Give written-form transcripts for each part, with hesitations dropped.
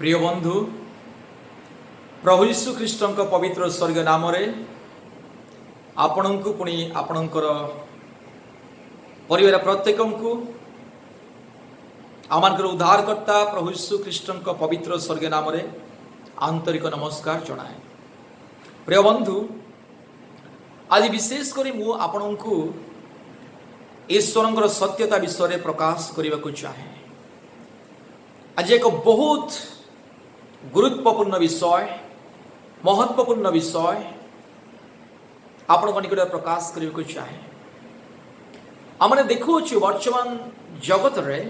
प्रिय बंधु प्रभु यीशु ख्रीष्ट पवित्र स्वर्ग नाम आपण को पुणी आपणकर परिवार प्रत्येक को आम उद्धारकर्ता प्रभु यीशु ख्रीष्ट पवित्र स्वर्ग नाम आंतरिक नमस्कार जनाए। प्रिय बंधु आज विशेषकर मु आपण को ईश्वर सत्यता विषय प्रकाश करने को चाहे। आज एक बहुत गुरुत्वपूर्ण विषय महत्वपूर्ण विषय आपण निकट प्रकाश करने को चाहे। आम देखु वर्तमान जगत रे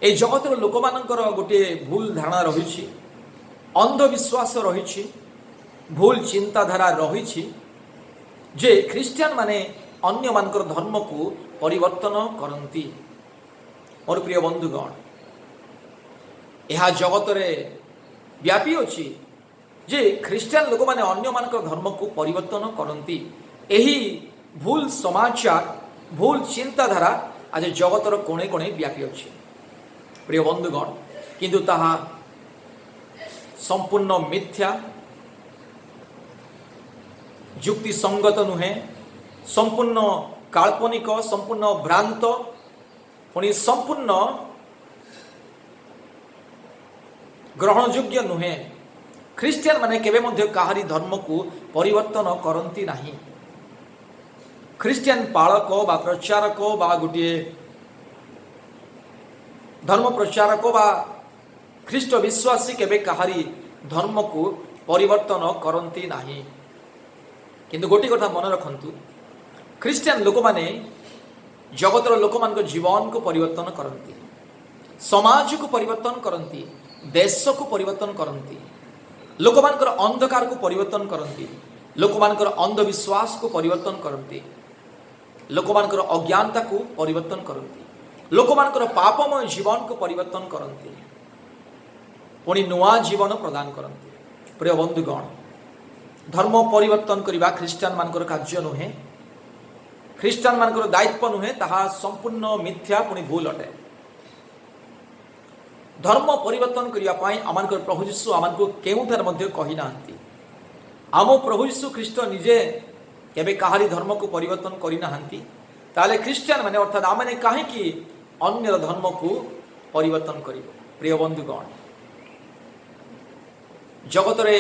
ए जगत लोक मानकर गोटे भूल धारणा रही, अंधविश्वास रही, भूल चिंताधारा रही जे ख्रीस्टियन माने अन्य मानकर धर्म को परिवर्तन करती। मोर प्रिय बंधुगण यह जगत रे व्यापी अच्छी जे ख्रीस्टियन लोक माने अन्य मानकर धर्म को परिवर्तन करती। यही भूल समाचार भूल चिंताधारा आज जगतर कोणे कोणे व्यापी अच्छी। प्रिय बंधुगण किंतु ताहा संपूर्ण मिथ्या, युक्ति संगत नुहे, संपूर्ण काल्पनिक, संपूर्ण भ्रांत, पुणी संपूर्ण ग्रहणयोग्य नुहे। ख्रीस्टियन माने केबे मध्य काहारी धर्म को परिवर्तन करती नहीं। ख्रीस्टियन पालक बा प्रचारक बा गोटे धर्म प्रचारक बा ख्रीष्ट विश्वासी केबे काहारी धर्म को परिवर्तन करती नहीं। किंतु गोटे कथा मन रखंतु, ख्रीस्टियन लोक माने जगतर लोक मान जीवन को परिवर्तन करती, समाज को परिवर्तन करती, देश को परिवर्तन करती, लोक मानकर अंधकार को परिवर्तन करती, लोक मानकर अंधविश्वास को परिवर्तन करती, लोक मानकर अज्ञानता को परिवर्तन करती, लोक मानकर पापमय जीवन को परिवर्तन करती, पुणी नुआ जीवन प्रदान करती। प्रिय बंधुगण धर्म परिवर्तन करने ख्रीस्टियन मानकर कार्य नुहे, ख्रीस्टियन मानकर दायित्व नुहे, ताहा संपूर्ण मिथ्या पुणी भूल अटे। धर्म परिवर्तन करने आमर प्रभु यीशु आमको केउठार मध्य कही नांती। आम प्रभु यीशु ख्रीष्ट निजे केबे काहारी धर्म को परिवर्तन करि नांती। ताले ख्रीस्टियन माने अर्थात आमने काहेकि अन्य धर्म को परिवर्तन करिबो। प्रिय बंधुगण जगत रे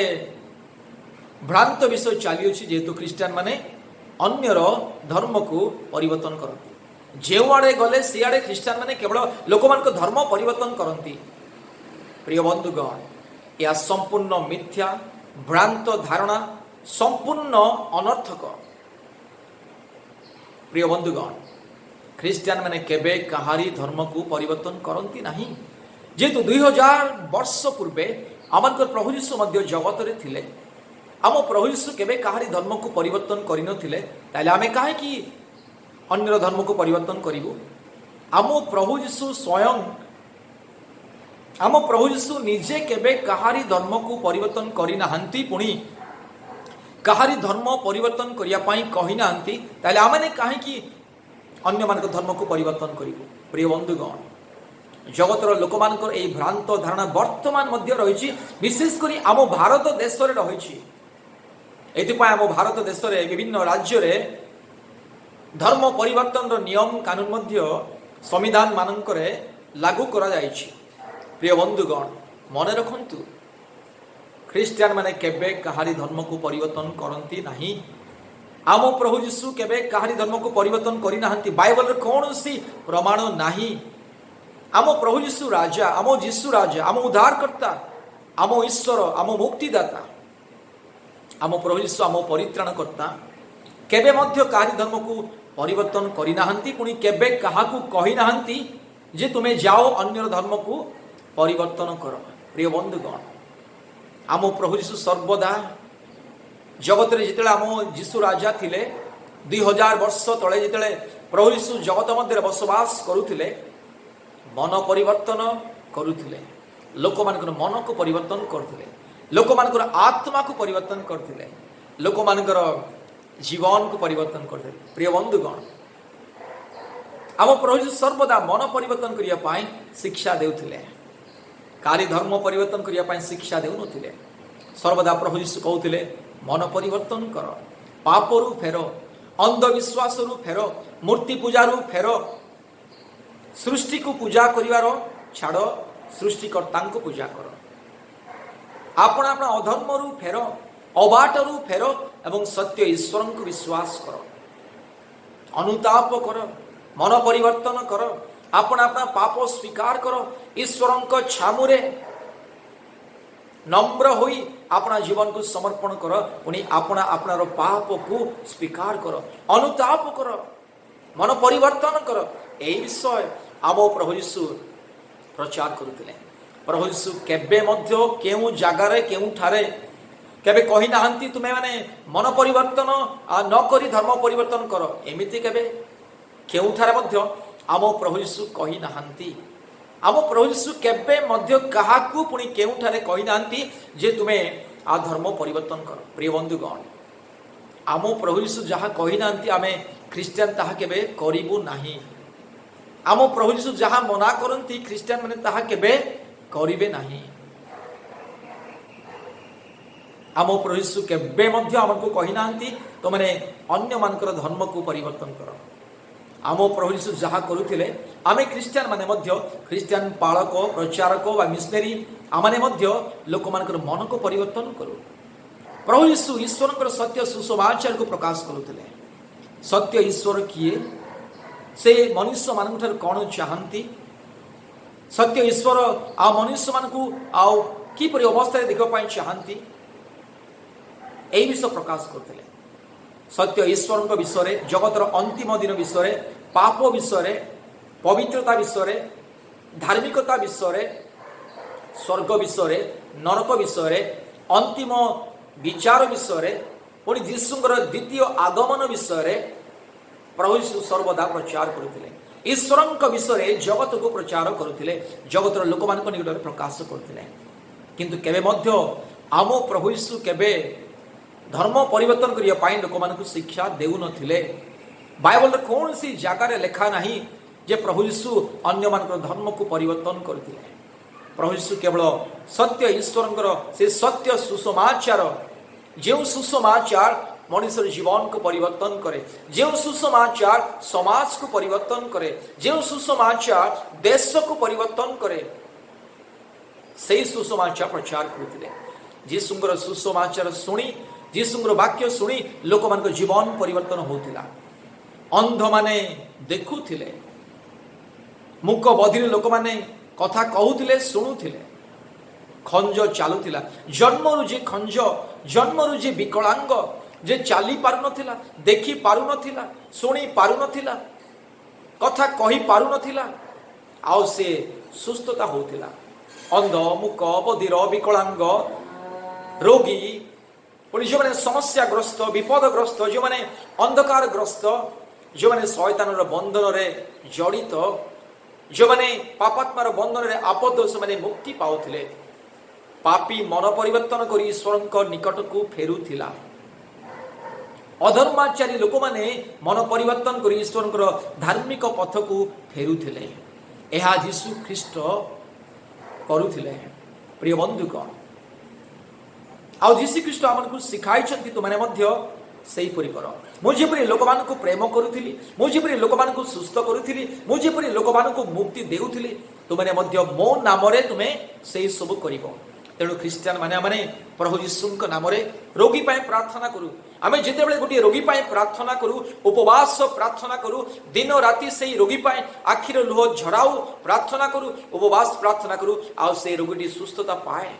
भ्रांत विषय चली अछि जेहेतु ख्रीस्टियन माने अन्यर धर्म को परिवर्तन करती। जो आड़े गले सी आड़े ख्रीस्टियन माने केवल लोक मान धर्म परिवर्तन करती। प्रिय बंधुगण यह संपूर्ण मिथ्या भ्रांत धारणा संपूर्ण अनर्थक। प्रिय बंधुगण ख्रीस्टियन माने केबे काहारी धर्म को परिवर्तन करती नहीं। जेहेतु 2000 वर्ष पूर्वे आमर प्रभु यीशु मध्य जगत रे थिले, आम प्रभु यीशु केबे काहारी धर्म को परिवर्तन करिनथिले, ताले आमे काहे कि अन्य धर्म को परिवर्तन करिवो। आम प्रभु यीशु स्वयं आम प्रभु यीशु निजे केबे काहारी धर्म को परिवर्तन करि नाहंती, पुणी काहारी धर्म परिवर्तन करिया पई कहि नाहंती, ताले आमने काहे कि अन्य मान धर्म को परिवर्तन करिवो। प्रिय बंधुगण जगतर लोक मानकर एई भ्रांत धारणा वर्तमान मध्य रहिछि, विशेष करी आम भारत देश रे रहिछि। एतिपय आम भारत देश रे विभिन्न राज्य रे धर्म परिवर्तन नियम कानून मध्य संविधान मानकरे लागू करा जाइछि। प्रिय बंधुगण मन रखंतु ख्रीस्टियन माने केबे काहारी धर्म को परिवर्तन करती नहीं। आम प्रभु यीशु केबे काहारी धर्म को परिवर्तन करि नाहंती। बाइबल रे कोनोसी प्रमाण नाही। आम प्रभु यीशु राजा, आम यीशु राजा, आम उद्धारकर्ता, आम ईश्वर, आम मुक्तिदाता, आम प्रभु यीशु आम परित्राणकर्ता केबे मध्य काहारी धर्म को परिवर्तन करि नाहंती, पुणी केबे काहाकू कहि नाहंती जे तुमे जाओ अन्य धर्म को परिवर्तन कर। प्रिय बंधुगण आम प्रभु यीशु सर्वदा जगत रे जिते आम यीशु राजा थिले 2000 वर्ष तले जिते प्रभु यीशु जगत मध्य बसवास करुथिले, मन परिवर्तन करुथिले, लोक मानकर मन को परिवर्तन करथिले, लोक मानकर आत्मा को परिवर्तन करथिले, लोक मानकर जीवन को परिवर्तन करथिले। प्रिय बंधुगण आम प्रभु सर्वदा मन परिवर्तन करने शिक्षा देउथिले। कारी धर्म परिवर्तन करने शिक्षा देउ नथिले। सर्वदा प्रभु यीशु कहउथिले मन परिवर्तन कर, पापरु फेर, अंधविश्वास रु फेर, मूर्ति पूजा रु फेर, सृष्टि को पूजा करिवार छाड़, सृष्टिकर्ता को पूजा कर। आपण अपना अधर्म रु फेर, अबाट रु फेर एवं सत्य ईश्वर को विश्वास कर, अनुताप कर, मन परिवर्तन कर, आपण अपना पाप स्वीकार कर, ईश्वर छामुरे नम्र होई अपना जीवन को समर्पण कर, पुणी अपना अपनार पाप को स्वीकार कर, अनुताप कर, मन परिवर्तन कर। यही विषय आम प्रभु यीशु प्रचार करुले। प्रभु यीशु केबे मध्य केउ जगार केउ ठारे केबे कही नाहंती तुमे माने मन परिवर्तन न करी धर्म परिवर्तन कर, एमिति केबे केउ ठारे मध्य आम प्रभु यीशु कही नाहंती। आम प्रभु यीशु केबे मध्य काहाकू पुणी केउ ठारे कही नाहंती जे तुमे आ धर्म परिवर्तन कर। प्रिय बंधुगण, आम प्रभु यीशु जहाँ कही नाहंती आमे ख्रिस्टियन ताहा केबे करिबु नाही। आम प्रभु यीशु जहाँ मना करती ख्रिस्टियन माने ताहा केबे करिबे नाही। आम प्रभु यीशु केबे मध्य आमको कही नाहंती तो माने अन्य मानकर धर्म को परिवर्तन कर। आम प्रभु यीशु जहाँ करुथिले आमे ख्रिस्टियन माने मध्य ख्रिस्टियन पालक प्रचारक व मिशनरी आमाने मध्य लोक मानकर मन को परिवर्तन करू। प्रभु यीशु ईश्वर सत्य सुसमाचार को प्रकाश करुथिले। सत्य ईश्वर किए, से मनुष्य मान कौन चाहती, सत्य ईश्वर आ मनुष्य मान आउ किपरि अवस्था देखा चाहती, यही विषय प्रकाश करते। सत्य ईश्वर विषय, जगतर अंतिम दिन विषय, पाप विषय, पवित्रता विषय, धार्मिकता विषय, स्वर्ग विषय, नरक विषय, अंतिम विचार विषय, पुणी यीशुंकर द्वितीय आगमन विषय प्रभु यीशु सर्वदा प्रचार करुथिले। ईश्वर विषय जगत को प्रचार करुथिले, जगतर लोक मान निकट प्रकाश करुथिले। किंतु केबे मध्य आम प्रभु यीशु केबे धर्म परिवर्तन करने पाई लोक मान शिक्षा देउ नथिले। बाइबल कौन सी जगार लेखा नहीं जे प्रभु यीशु अन्य मान धर्म को परिवर्तन करथिले। प्रभु यीशु केवल सत्य ईश्वर से सत्य सुसमाचार, जो सुसमाचार मनुष्य जीवन को परिवर्तन करे, जो सुसमाचार समाज को परिवर्तन करे, जो सुसमाचार देश को परिवर्तन करे, से सुसमाचार प्रचार करथिले। यीशुंकर सुसमाचार सुनी, यीशुंकर वाक्य सुनी लोक मान जीवन परिवर्तन होतिला। अंध माने देखुथिले, मुख बधिर लोक माने कथा कहूथिले, शुणुथिले, खंज चालुथिला। जन्मरु जे खंज, जन्मरु जे विकलांग, जे चाली पारु नथिला, देखि पारु नथिला, शुणी पारु नथिला, कथा कही पारु नथिला, आउ से सुस्थता होतिला। अंध, मुख बधिर, विकलांग, रोगी, पुणी जो मैंने समस्याग्रस्त, विपदग्रस्त, जो मैंने अंधकारग्रस्त, जो मैंने शैतानर बंधन रे जड़ित, जो मैंने पापात्मार बंधन रे आबद्ध, से मैंने मुक्ति पाउथिले। पापी मन परिवर्तन कर ईश्वर निकट को फेरुथिला। अधर्माचारी लोक माने मन परिवर्तन कर ईश्वर धार्मिक पथ को फेरुथिले। यह यीशु ख्रीष्ट करुथिले। प्रिय बंधुगण, आ यीशु ख्रीष्ट आमको शिखाई तुमने सेहीपरि कर। मुझेपरि लोक मान प्रेम करुली, मुझेपरि लोक मान सुस्थ करुली, मुझेपरि लोक मान मुक्ति देउथिली, तुमने मो नाम तुम्हें से सब कर। तेणु ख्रिस्टियन माने प्रभु यीशु नाम रोगी पाए प्रार्थना करूँ। आम जिते गोटे रोगी पाए प्रार्थना करूँ, उपवास प्रार्थना करूँ, दिन राति से रोगी पाए आखिर लुह झड़ाऊ प्रार्थना करूँ, उपवास प्रार्थना करूँ, आ से रोगी सुस्थता पाए।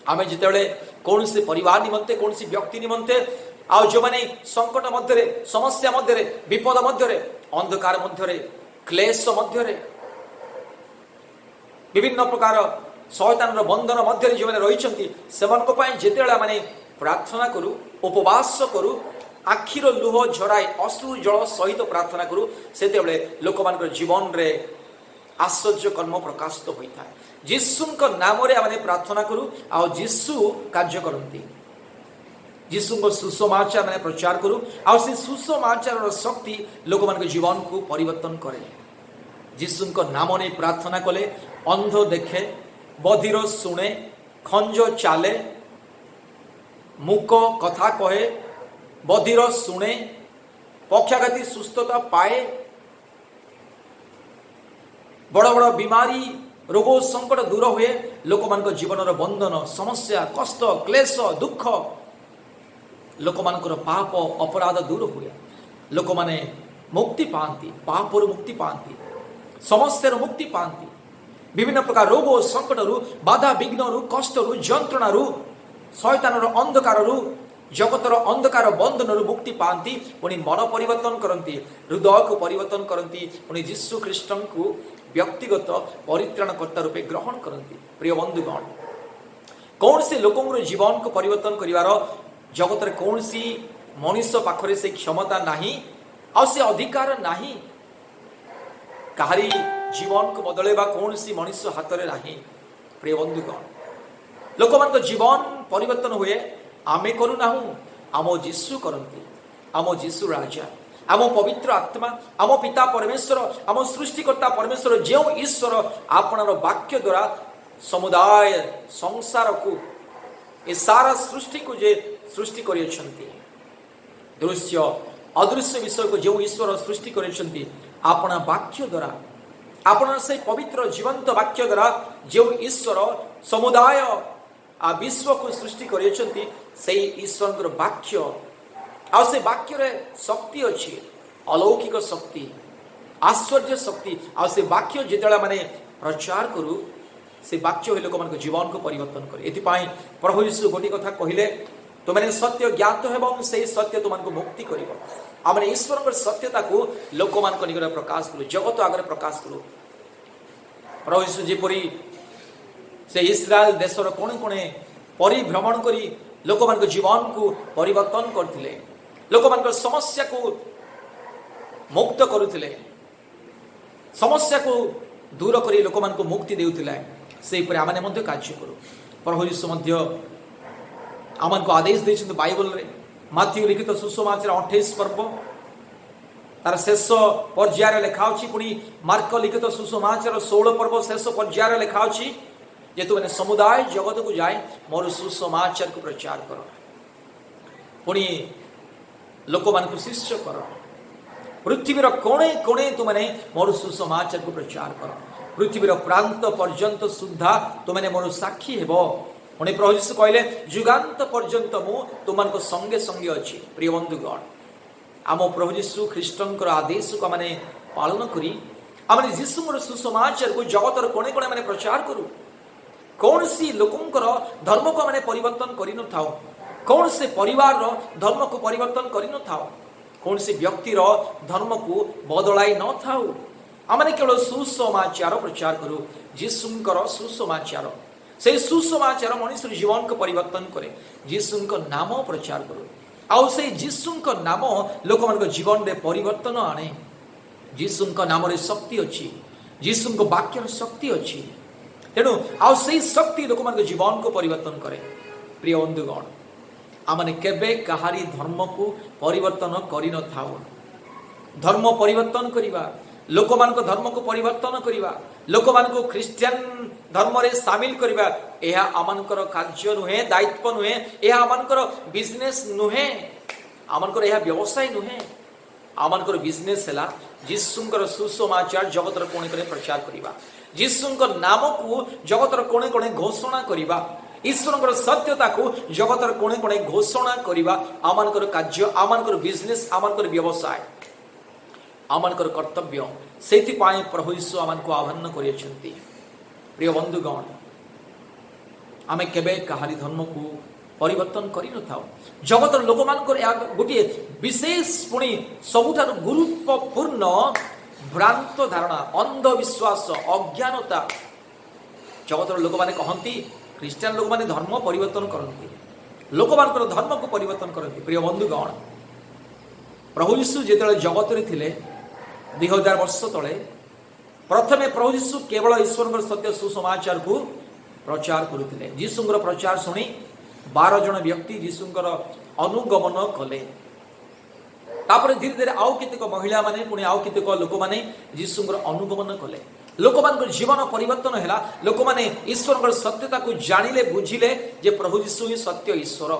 आम जिते कौन से परिवार निमंते, कौन सी व्यक्ति निमंते, आ जो मैंने संकट मध्य, समस्या मध्य, विपद मध्य, अंधकार मध्य, क्लेश मध्य, विभिन्न प्रकार शैतान बंधन मध्य जो मैंने रही जिते मैंने प्रार्थना करूँ, उपवास करूँ, आखिर लुह झराई अश्रु जल सहित प्रार्थना करूँ, से लोक मान जीवन रे आश्चर्य कर्म प्रकाशित होता है। यीशु नाम आम प्रार्थना करूँ, आ यीशु कार्य करती। यीशु सुसमाचार मैंने प्रचार करूँ, आ सुसमाचार शक्ति लोक मान जीवन को परिवर्तन करे। यीशु नाम नहीं प्रार्थना कले अंध देखे, बधिर शुणे खंज चाले मूक कथा कहे बधिर शुणे पक्षाघाती सुस्थता पाए बड़ बड़ बीमारी रोग संकट दूर हुए लोक मान जीवन बंधन समस्या कष्ट क्लेश दुख लोक मान पाप अपराध दूर हुए लोक माने मुक्ति पाती पापर मुक्ति पाती समस्या मुक्ति पाती विभिन्न प्रकार रोग संकट बाधा विघ्न कष्ट जंत्रणा शैतान अंधकार जगतर अंधकार बंधन मुक्ति पाती पुणी मन परिवर्तन करती हृदय को परिवर्तन करती पुणी जीशु ख्रीष्ट को व्यक्तिगत परित्राणकर्ता रूपे ग्रहण करती। प्रिय बंधुगण कौन से लोकों जीवन को परिवर्तन करिवार जगत कौन सी मनुष्य पाखरे से क्षमता नहीं और से अधिकार नहीं कहारी जीवन को बदलेबा कौन सी मनुष्य हाथ में नहीं। प्रिय बंधुगण लोक मान जीवन परिवर्तन हुए आमे करूना आम जीशु करती आम जीशु राजा आम पवित्र आत्मा आम पिता परमेश्वर आम सृष्टिकर्ता परमेश्वर जो ईश्वर आपणार वाक्य द्वारा समुदाय संसार को ए सारा सृष्टि को जे सृष्टि करियछंती दृश्य अदृश्य विषय को जो ईश्वर सृष्टि करियछंती आपना वाक्य द्वारा आपना से पवित्र जीवंत वाक्य द्वारा जो ईश्वर समुदाय आ विश्व को सृष्टि करियछंती से ईश्वर वाक्य आ से वाक्य रे शक्ति अच्छी अलौकिक शक्ति आश्चर्य शक्ति आ से वाक्य जेतला माने प्रचार करू से वाक्य लोक मान जीवन को परिवर्तन करे। एथिपाई प्रभु यीशु गोटी कथा कहिले तुमने सत्य ज्ञात हेबो से सत्य तुमको मुक्ति करिवो आमने ईश्वर सत्यता को लोक मान निकट प्रकाश करू जगत आगे प्रकाश करू। प्रभु यीशु जेपरी से इस्राएल देशर कोणे कोणे परिभ्रमण करी लोक मान जीवन को परिवर्तन करथिले लोक मान समस्या को मुक्त करुथिले समस्या को दूर करी लोक मान को मुक्ति देउथिले से पर आमने मध्य कार्य करू। प्रभु यीशु मध्य आमन को आदेश देछन बाइबल रे माथ्यू लिखित सुसमाचार 28 पर्व तार शेष पर्यायर लेखा अछि पुनी मार्क लिखित सुसमाचार 16 पर्व शेष पर्यायर लेखा अछि जे तुमने समुदाय जगत को जाए मोर सुसमाचार को प्रचार करो पुणी लोक मान को शिष्य करो पृथ्वीर कोणे कोणे तुमने मोर सुसमाचार को प्रचार करो पृथ्वीर प्रांत पर्यंत सुद्धा तुमने मोर साक्षी हेबो पुणी प्रभु यीशु कहले जुगांत पर्यंत मु तुमनको संगे संगे अछि। प्रिय बंधुगण आम प्रभु यीशु ख्रीष्टंकर आदेश को माने पालन करी आम यीशुर सुसमाचार को जगतर कोणे कोणे माने प्रचार करू कौन सी लोकंकर धर्म को मैंने परिवर्तन करि न थाओ कौन से परिवार रो धर्म को परिवर्तन करि न थाओ कौन से व्यक्ति रो धर्म को बदलाई न थाओ आमने केवल सुसमाचार प्रचार करू यीशुंकर सुसमाचार से सुसमाचार मनुष्य जीवन को परिवर्तन करे यीशुंक नाम प्रचार करू आउ से यीशुंक नाम लोक मान जीवन रे परिवर्तन आने यीशुंक नाम रे शक्ति अछि यीशुंक वाक्य शक्ति अछि तेणु आउ से शक्ति लोक मान जीवन को परिवर्तन करे। प्रिय बंधुगण आमने केबे कहारी धर्म को परिवर्तन करि न थाओ धर्म परिवर्तन करिवा लोक मान धर्म को परिवर्तन करिवा लोक मान को ख्रिस्टियन धर्म रे शामिल करिवा एहा आमानकर कार्य नुहे दायित्व नुहे एहा आमानकर बिजनेस नुहे आमानकर एहा व्यवसाय नुहे आमानकर बिजनेस हैला यीशुंकर सुसमाचार जगतर कोणे कोणे प्रचार करिवा यीशुंकर नाम को जगतर कोणे कोणे घोषणा करिवा ईश्वरंकर सत्यता को जगतर कोणे कोणे घोषणा करिवा आमानकर कार्य आमानकर बिजनेस आमानकर व्यवसाय आमानकर कर्तव्य सेति पाए प्रभु यीशु आमानको आह्वान करियछंती। प्रिय बंधुगण आमे केबे कहारी धर्म को परिवर्तन करि न थाओ जगतर लोक मानकर गोटे विशेष पुणी सबुठार गुरुत्वपूर्ण भ्रांत धारणा अंधविश्वास अज्ञानता जगतर लोक माने कहंती ख्रिस्टियन लोक माने धर्म परिवर्तन करती लोक मानकर धर्म को परिवर्तन करती। प्रिय बंधुगण प्रभु यीशु जेतेले जगत रे थिले 2000 वर्ष तले प्रथमे प्रभु यीशु केवल ईश्वरंकर सत्य सुसमाचार को प्रचार करुथिले यीशुंकर प्रचार सुनी 12 जन व्यक्ति यीशुंकर अनुगमन कले तापर धीरे धीरे आउ केतेक महिला माने पुणी आउ केतेक लोक माने यीशुंकर अनुगमन कले लोक मान जीवन परिवर्तन है। लोक मैंने ईश्वर सत्यता को जानिले बुझिले जे प्रभु यीशु ही सत्य ईश्वर,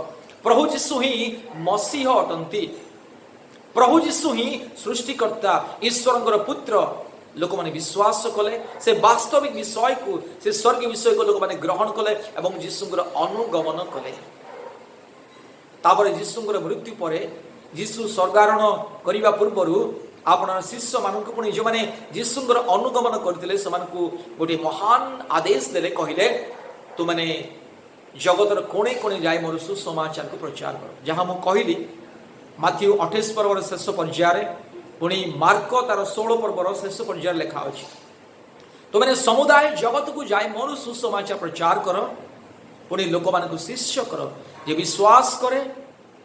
प्रभु यीशु ही मसीह अटंती, प्रभु यीशु ही सृष्टिकर्ता ईश्वर पुत्र। लोक मैंने विश्वास कले से वास्तविक विषय को, से स्वर्गीय विषय को लोक मैंने ग्रहण कले एवं यीशुर अनुगमन कले। तापर यीशुर मृत्यु पर यीशु स्वर्गारोहण करने पूर्वर आपण शिष्य मानक पुणी जो मैंने यीशुर अनुगमन करते से गोटे महान आदेश देले, कहले तु मैंने जगतर कोणे कोणे जाए मोर सुसमाचार को प्रचार कर। जहाँ मुझे कहली माथ्यू 28 पर्वर शेष पर्याय, पुणी मार्क तार 16 पर्वर शेष पर्याय लेखा अच्छी, तो मैंने समुदाय जगत को जाए मोर सुसमाचार प्रचार कर, पुणी लोक मान शिष्य कर। जे विश्वास करे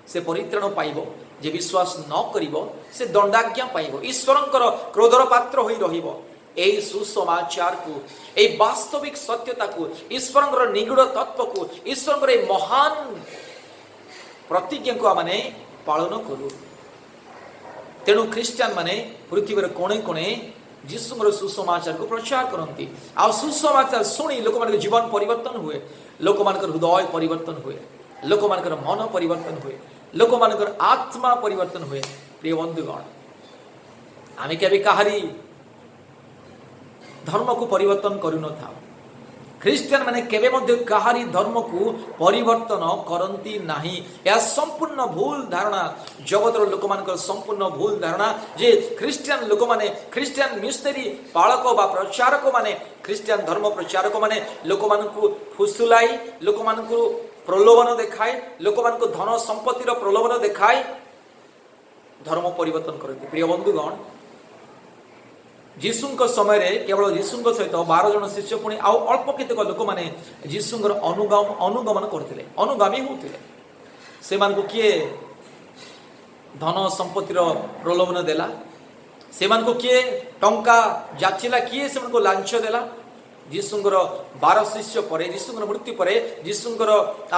से परित्राण पाइब, जे विश्वास न करिवो से दंडाज्ञा पाइब, ईश्वरंकर क्रोधर पात्र होई रहिबो। एई सुसमाचार को, एई वास्तविक सत्यता को, ईश्वरंकर निगूढ़ तत्व को, ईश्वरंकर एई महान प्रतिज्ञा को आमने पालन करू। तेणु ख्रीस्टियान माने पृथ्वीर कोणे कोणे यीशुर सुसमाचार को प्रचार करती। आ सुसमाचार शुणी लोक मान जीवन परिवर्तन हुए, लोक मान हृदय परिवर्तन हुए, लोक मान मन परिवर्तन हुए, लोक मान आत्मा परिवर्तन हुए। प्रिय बंधुगण, आम के कहारी धर्म को परिवर्तन करू न था। ख्रीस्टियान माने केबे मध्य कहारी धर्म को परिवर्तन करती नाही। यह संपूर्ण भूल धारणा, जगतर लोक मान संपूर्ण भूल धारणा जे ख्रीस्टियान लोक माने, ख्रीस्टियान मिशनरी पालक बा प्रचारक माने, ख्रीस्टियान धर्म प्रचारक माने लोक मान फुसुलाई, लोक मान प्रलोभन देखाए, लोक मान धन संपत्तिर प्रलोभन देखाए धर्म परिवर्तन करते। प्रिय बंधुगण, जीशुଙ୍କ समय केवल जीशुଙ୍କ सहित 12 जन शिष्य पुणी आउ अल्प केतक लोक मैंने जीशुଙ୍କର अनुगमन करते, अनुगामी होते। से मानक किए धन संपत्तिर प्रलोभन देला, से मानक किए टंका जाचिला, किए से मानक लांछ देला। जीशुଙ୍କର 12 शिष्य पर, जीशुଙ୍କର मृत्यु पर जीशुଙ୍କର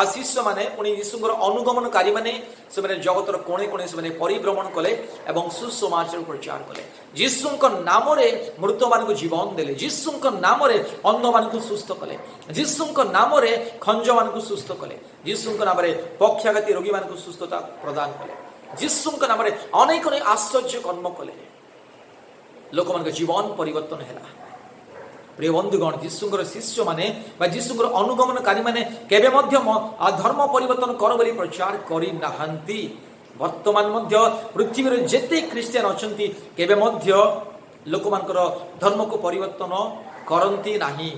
शिष्य माने पुणी जीशुଙ୍କର अनुगमनकारी माने से माने जगतर कोणे कोणे से माने परिभ्रमण कले एवं सुसमाचार प्रचार कले। जीशुଙ୍କ नामरे मृत मानक जीवन देले, जीशुଙ୍କ नामरे अंध मानक सुस्थ कले, जीशुଙ୍କ नामरे खंज मानक सुस्थ कले, जीशुଙ୍କ नामरे पक्षाघाती रोगी मानक सुस्थता प्रदान कले, जीशुଙ୍କ नामरे अनेक अनेक आश्चर्य कर्म कले। लोक मानक जीवन परिवर्तन हैला। प्रिय बंधुगण, जीशुଙ୍କର शिष्य माने बा जीशुଙ୍କର अनुगमनकारी माने केबे मध्य धर्म परिवर्तन कर बोली प्रचार करि नाहंती। वर्तमान मध्य पृथ्वीर जेते ख्रीस्टियान अछंती केबे मध्य लोक मानकर धर्म को परिवर्तन करंती नाही।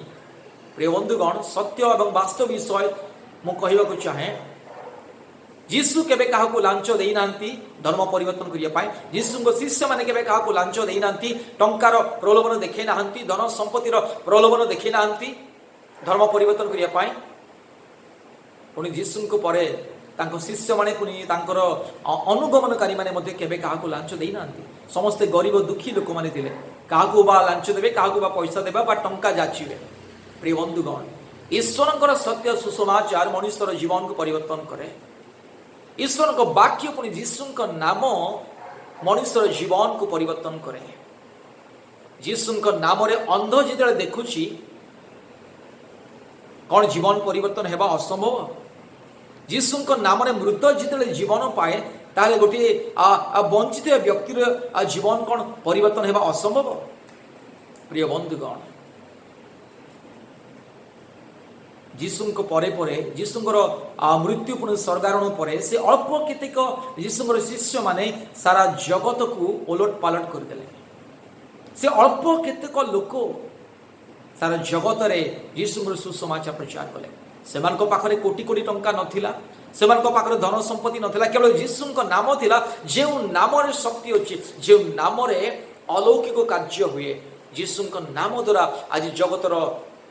प्रिय बंधुगण, सत्य एवं वास्तव विषय मु कहबा को चाहे, जीशु केबे काहाको लांच देई नांती धर्म परिवर्तन करिया पाए। जीशुଙ୍କ शिष्य माने केबे काहाको लांच देई नांती, टंकार प्रलोभन देखै नांती, धन संपत्तिर प्रलोभन देखै नांती धर्म परिवर्तन करिया पाए। पुणी जीशुଙ୍କ परे तांको शिष्य माने पुणी तांकर अनुगमनकारी माने मध्ये केबे काहाको लांच देई नांती। समस्त गरीब दुखी लोक माने थिले, काहाको बा लांच देबे, काहाको बा पैसा देबा बा टंका जाचिबे। प्रिय बंधुगण, ईश्वरଙ୍କର सत्य सुसमाचार मनुष्यर जीवन को परिवर्तन करे। ईश्वर को वाक्य पुणी जीशु नाम मनुष्यर जीवन को परिवर्तन करे। जीशु नाम रे अंध जिते देखुची कौन जीवन परिवर्तन हेबा असंभव। जीशु नाम रे मृत जिते जीवन पाए ताले गोटे वंचित व्यक्तिर जीवन कौन परिवर्तन हेबा असंभव। प्रिय बंधुगण, जीशुଙ୍କ परे परे जीशुଙ୍କର मृत्यु पुणी स्वर्गारोहण पर से अल्प केतेक जीशुଙ୍କର शिष्य माने सारा जगत को ओलट पालट करदेले। से अल्प केतेक लोक सारा जगत रे जीशुଙ୍କର सुसमाचार प्रचार कले। सेमानक पाखरे कोटी कोटी टंका नथिला, सेमानक पाखरे धन संपत्ति नथिला, केवल जीशुଙ୍କ नाम थिला। जे नाम रे शक्ति अछि, जे नाम रे अलौकिक कार्य हुए, जीशुଙ୍କ नाम द्वारा आज जगतर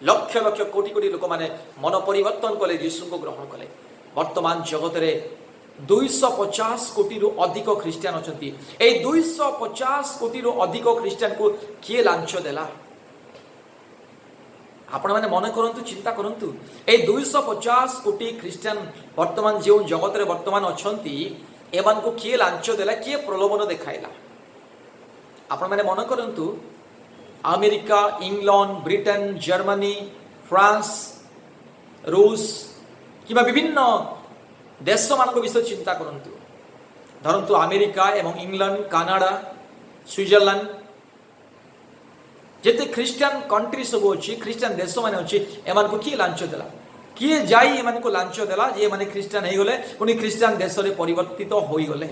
लक्ष लक्ष कोटी कोटी लोक माने मन परिवर्तन कले, जीशु को ग्रहण कले। वर्तमान जगत रे 250 कोटी रु अधिक ख्रीस्टियान अछंती। ए 250 कोटी रु अधिक ख्रीस्टियान को किए लांछ देला? आपण माने मन करंतु, चिंता करंतु। ए 250 कोटी ख्रीस्टियान वर्तमान जे जगत रे वर्तमान अछंती, एमान को किए लांछ देला, किए प्रलोभन देखाइला? आपण माने मन करंतु। America, England, Britain, Germany, France, रूस कि विभिन्न देश मान विषय चिंता करंतु। धरतु अमेरिका एवं इंग्लैंड, कनाडा, स्विट्जरलैंड जिते ख्रिस्टियन कंट्री सब अच्छी, ख्रिस्टियन देश मान अच्छी, एमान को किए लांच देला, किए जाई एमान को लांच देला जे माने ख्रिस्टियन हो गले, पुणी ख्रिस्टियन देश में परिवर्तित हो गले।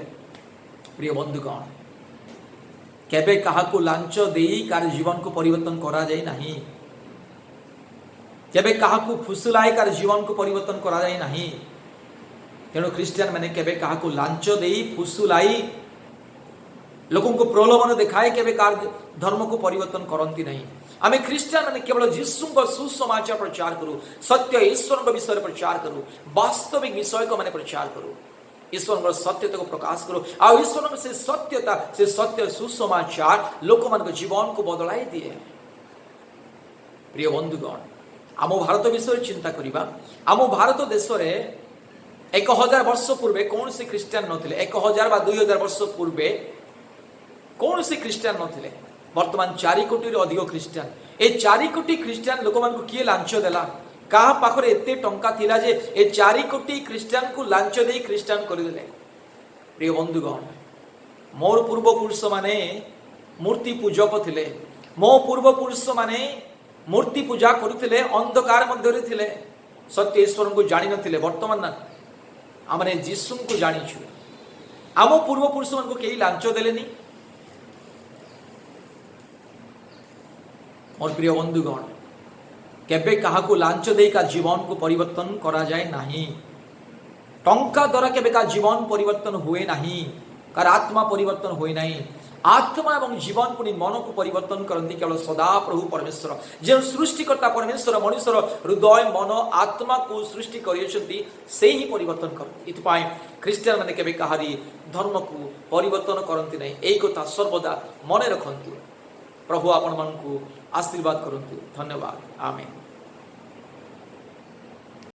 प्रिय बंधुगण, केबे काहाकू लांच देई कार जीवन को परिवर्तन करा जाय नाही, केबे काहाकू फुसुलाई कार जीवन को परिवर्तन करा जाय नाही। तेणु ख्रिस्टियन माने केबे काहाकू लांच देई फुसुलाई लोगों को प्रलोभन देखाए केबे कार धर्म को परिवर्तन करती नहीं। आमे ख्रिस्टियन माने केवल जीशु को सुसमाचार प्रचार करू, सत्य ईश्वर विषय प्रचार करू, वास्तविक विषय को माने प्रचार करू, ईश्वर सत्यता को प्रकाश करो। आ ईश्वर से सत्यता से सत्य सुसमाचार लोक मान जीवन को बदलाई दिए। प्रिय बंधुगण, आम भारत विषय चिंता करिबा। आम भारत देश रे 1000 वर्ष पूर्वे कौन से ख्रिस्टियन नथिले, 1000 बा 2000 वर्ष पूर्वे कौन से ख्रिस्टियन नथिले। वर्तमान 4 कोटी अधिक ख्रिस्टियन। ए 4 कोटी ख्रिस्टियन लोक मान को किए लांच देला, कहा पाखरे एते टंका थिला जे ए 4 कोटी ख्रिस्टियन को लांच दे ख्रिस्टियन करदेले। प्रिय बंधुगण, मोर पूर्वपुरुष माने मूर्ति पूजक थिले, मो पूर्वपुरुष माने मूर्ति पूजा करुथिले, अंधकार मध्य थिले, सत्य ईश्वर को जानि नथिले। वर्तमान आमने जीसु को जानिछु, आम पूर्वपुरुष मान को केही लांच देलेनी। मोर प्रिय बंधुगण, केबे काहाकू लांच दे का जीवन को परिवर्तन करा जाए नहीं। टंका द्वारा केबे का जीवन परिवर्तन हुए नहीं, कार आत्मा परिवर्तन हुए नहीं। आत्मा एवं जीवन पुणी मन को परिवर्तन करती केवल सदा प्रभु परमेश्वर, जो सृष्टिकर्ता परमेश्वर मनुष्यर हृदय मन आत्मा को सृष्टि करिसेंती से ही परिवर्तन करती। इतपाई ख्रिस्टियन माने केबे काहारी धर्म को परिवर्तन करती नहीं। एई कथा सर्वदा मन रखंतु। प्रभु आपण मन को आशीर्वाद करंतु। धन्यवाद। आमेन।